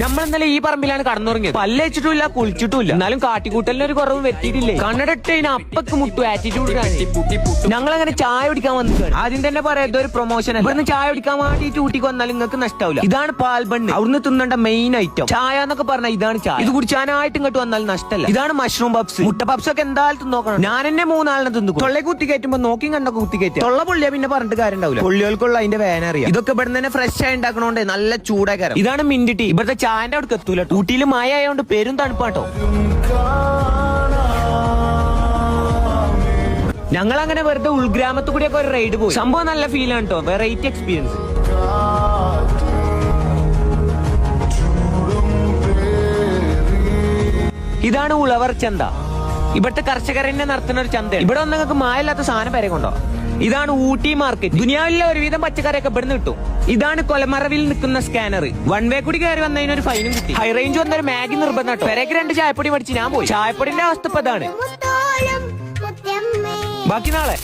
നമ്മളെന്നല്ലേ ഈ പറമ്പിലാണ് കടന്നുറങ്ങിയത്. പല്ല് വെച്ചിട്ടില്ല, കുളിച്ചിട്ടില്ല. എന്നാലും കാട്ടിക്കൂട്ടലിന് ഒരു കുറവും വെറ്റിയിട്ടില്ലേ. കണ്ണടട്ടതിന് അപ്പക്ക് മുട്ടു ആറ്റിറ്റ്യൂഡ്. ഞങ്ങളങ്ങനെ ചായ കുടിക്കാൻ വന്നിട്ടാണ്. ആദ്യം തന്നെ പറയാം, ഒരു പ്രൊമോഷൻ. ഇവിടുന്ന് ചായ കുടിക്കാൻ വേണ്ടിട്ട് ഊട്ടിക്ക് വന്നാൽ നിങ്ങൾക്ക് നഷ്ടാവില്ല. ഇതാണ് പാൽബണ്ണ്. അവിടുന്ന് തിന്നേണ്ട മെയിൻ ഐറ്റം. ചായ എന്നൊക്കെ പറഞ്ഞാൽ ഇതാണ് ചായ. ഇത് കുടിച്ചാനായിട്ട് ഇങ്ങോട്ട് വന്നാൽ നഷ്ടമല്ല. ഇതാണ് മഷ്റൂം പപ്സ്. മുട്ട പപ്സ് ഒക്കെ എന്തായാലും നോക്കണം. ഞാൻ എന്നെ 3 തിന്നു. തൊള്ളെ കുത്തി കയറ്റുമ്പോ നോക്കി കണ്ടൊക്കെ കുത്തി കയറ്റും. തൊള്ള പൊള്ളിയാ പിന്നെ പറഞ്ഞിട്ട് കാര്യം ഉണ്ടാവില്ല. പൊള്ളികൾക്കുള്ള അതിന്റെ വേന അറിയാം. ഇതൊക്കെ ഇവിടെ തന്നെ ഫ്രഷ് ആയി ഉണ്ടാക്കണോണ്ട് നല്ല ചൂടാക്കാരം. ഇതാണ് മിന്റ് ടീ. ഇവിടുത്തെ ചായന്റെ അവിടെ എത്തൂല. ഊട്ടിയിൽ മഴ ആയതുകൊണ്ട് പേരും തണുപ്പാട്ടോ. ഞങ്ങൾ അങ്ങനെ വെറുതെ ഉൾഗ്രാമത്തു കൂടിയൊക്കെ ഒരു റൈഡ് പോയി. സംഭവം നല്ല ഫീൽ ആണ് കേട്ടോ. Variety experience. ഇതാണ് ഉളവർ ചന്ത. ഇവിടുത്തെ കർഷകരെന്നെ നടത്തുന്ന ഒരു ചന്ത. ഇവിടെ ഒന്നും നിങ്ങൾക്ക് മായില്ലാത്ത സാധനം വരെ കൊണ്ടോ. ഇതാണ് ഊട്ടി മാർക്കറ്റ്. ദുനിയാവിലെ ഒരുവിധം പച്ചക്കറിയൊക്കെ ഇവിടുന്ന് കിട്ടും. ഇതാണ് കൊലമറവിൽ നിൽക്കുന്ന സ്കാനർ. 1 വേ കൂടി കയറി വന്നതിന് ഒരു ഫൈനും കിട്ടി. ഹൈ റേഞ്ച് വന്നൊരു മാഗി നിർബന്ധം കേട്ടോ. പെരേക്ക് 2 ചായപ്പൊടി പഠിച്ച് ഞാൻ പോയി. ചായപ്പൊടിന്റെ അവസ്ഥ ഇപ്പൊ ഇതാണ്. ബാക്കി നാളെ.